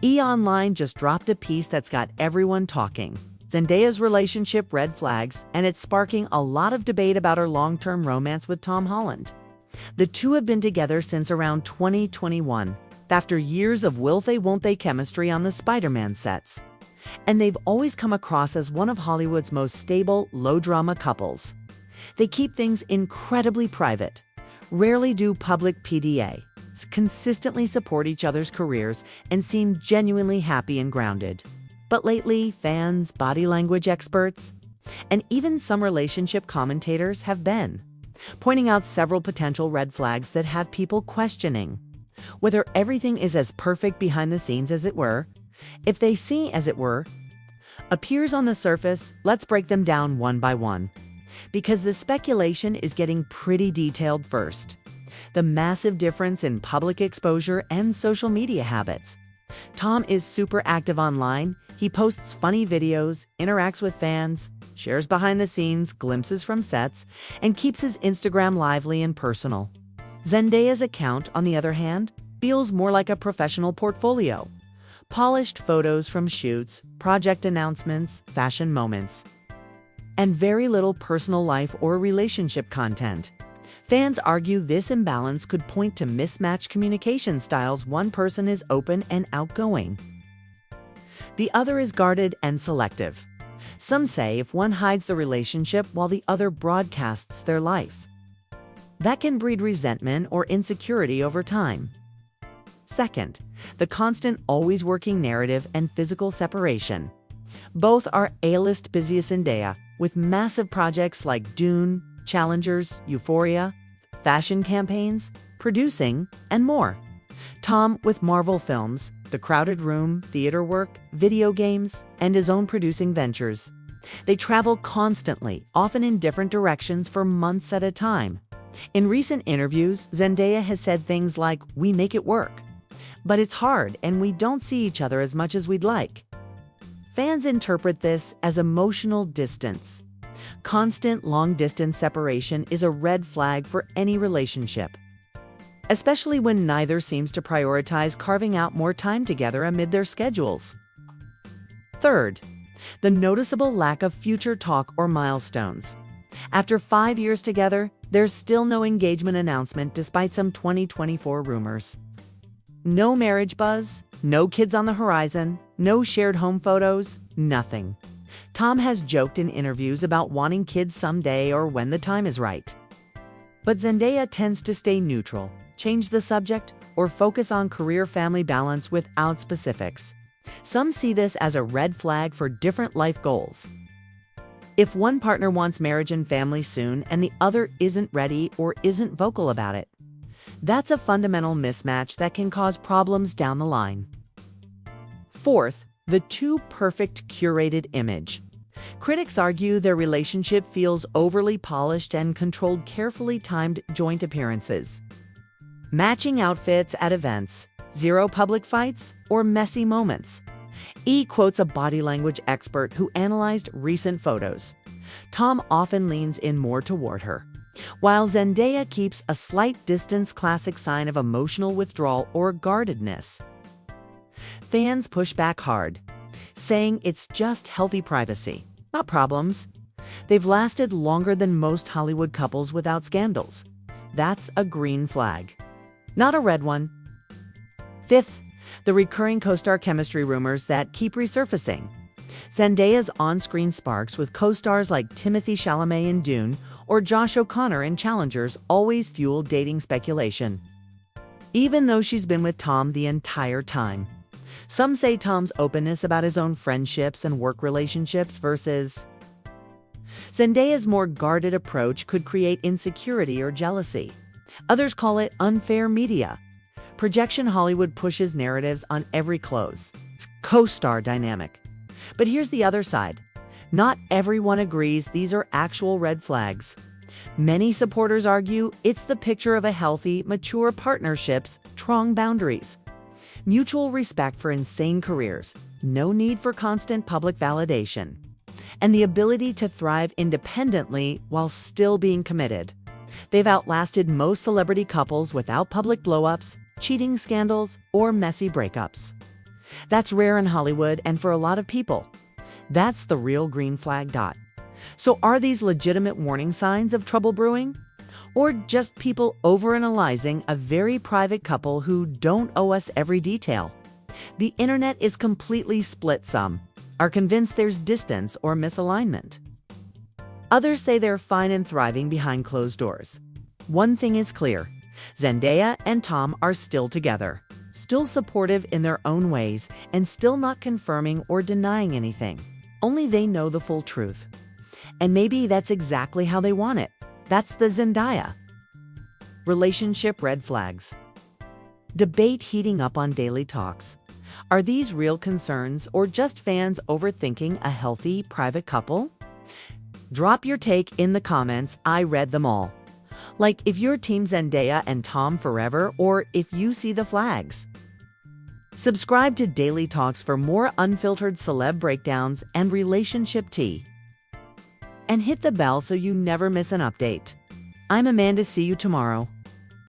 Online just dropped a piece that's got everyone talking. Zendaya's relationship red flags, and it's sparking a lot of debate about her long-term romance with Tom Holland. The two have been together since around 2021, after years of will-they-won't-they chemistry on the Spider-Man sets. And they've always come across as one of Hollywood's most stable, low-drama couples. They keep things incredibly private, rarely do public PDA, consistently support each other's careers, and seem genuinely happy and grounded. But lately, fans, body language experts, and even some relationship commentators have been pointing out several potential red flags that have people questioning whether everything is as perfect behind the scenes as it were. If they see, as it were, appears on the surface, let's break them down one by one, because the speculation is getting pretty detailed first. The massive difference in public exposure and social media habits. Tom is super active online. He posts funny videos, interacts with fans, shares behind-the-scenes glimpses from sets, and keeps his Instagram lively and personal. Zendaya's account, on the other hand, feels more like a professional portfolio. Polished photos from shoots, project announcements, fashion moments, and very little personal life or relationship content. Fans argue this imbalance could point to mismatched communication styles. One person is open and outgoing. The other is guarded and selective. Some say if one hides the relationship while the other broadcasts their life, that can breed resentment or insecurity over time. Second, the constant always working narrative and physical separation. Both are A-list busy as Zendaya, with massive projects like Dune, Challengers, Euphoria, fashion campaigns, producing, and more. Tom with Marvel films, The Crowded Room, theater work, video games, and his own producing ventures. They travel constantly, often in different directions for months at a time. In recent interviews, Zendaya has said things like, "We make it work, but it's hard and we don't see each other as much as we'd like." Fans interpret this as emotional distance. Constant long-distance separation is a red flag for any relationship, especially when neither seems to prioritize carving out more time together amid their schedules. Third, the noticeable lack of future talk or milestones. After 5 years together, there's still no engagement announcement despite some 2024 rumors. No marriage buzz, no kids on the horizon, no shared home photos, nothing. Tom has joked in interviews about wanting kids someday or when the time is right. But Zendaya tends to stay neutral, change the subject, or focus on career-family balance without specifics. Some see this as a red flag for different life goals. If one partner wants marriage and family soon and the other isn't ready or isn't vocal about it, that's a fundamental mismatch that can cause problems down the line. Fourth, the too perfect curated image. Critics argue their relationship feels overly polished and controlled, carefully timed joint appearances, matching outfits at events, zero public fights, or messy moments. E quotes a body language expert who analyzed recent photos. Tom often leans in more toward her, while Zendaya keeps a slight distance, classic sign of emotional withdrawal or guardedness. Fans push back hard, saying it's just healthy privacy, not problems. They've lasted longer than most Hollywood couples without scandals. That's a green flag, not a red one. Fifth, the recurring co-star chemistry rumors that keep resurfacing. Zendaya's on-screen sparks with co-stars like Timothée Chalamet in Dune or Josh O'Connor in Challengers always fuel dating speculation, even though she's been with Tom the entire time. Some say Tom's openness about his own friendships and work relationships versus Zendaya's more guarded approach could create insecurity or jealousy. Others call it unfair media. Projection. Hollywood pushes narratives on every close. It's co-star dynamic. But here's the other side. Not everyone agrees these are actual red flags. Many supporters argue it's the picture of a healthy, mature partnerships, strong boundaries, mutual respect for insane careers, no need for constant public validation, and the ability to thrive independently while still being committed. They've outlasted most celebrity couples without public blow-ups, cheating scandals, or messy breakups. That's rare in Hollywood and for a lot of people. That's the real green flag. So are these legitimate warning signs of trouble brewing? Or just people overanalyzing a very private couple who don't owe us every detail? The internet is completely split. Some are convinced there's distance or misalignment. Others say they're fine and thriving behind closed doors. One thing is clear: Zendaya and Tom are still together, still supportive in their own ways, and still not confirming or denying anything. Only they know the full truth. And maybe that's exactly how they want it. That's the Zendaya relationship red flags. Debate heating up on Daily Talks. Are these real concerns or just fans overthinking a healthy, private couple? Drop your take in the comments. I read them all. Like if you're Team Zendaya and Tom forever, or if you see the flags. Subscribe to Daily Talks for more unfiltered celeb breakdowns and relationship tea. And hit the bell so you never miss an update. I'm Amanda. See you tomorrow.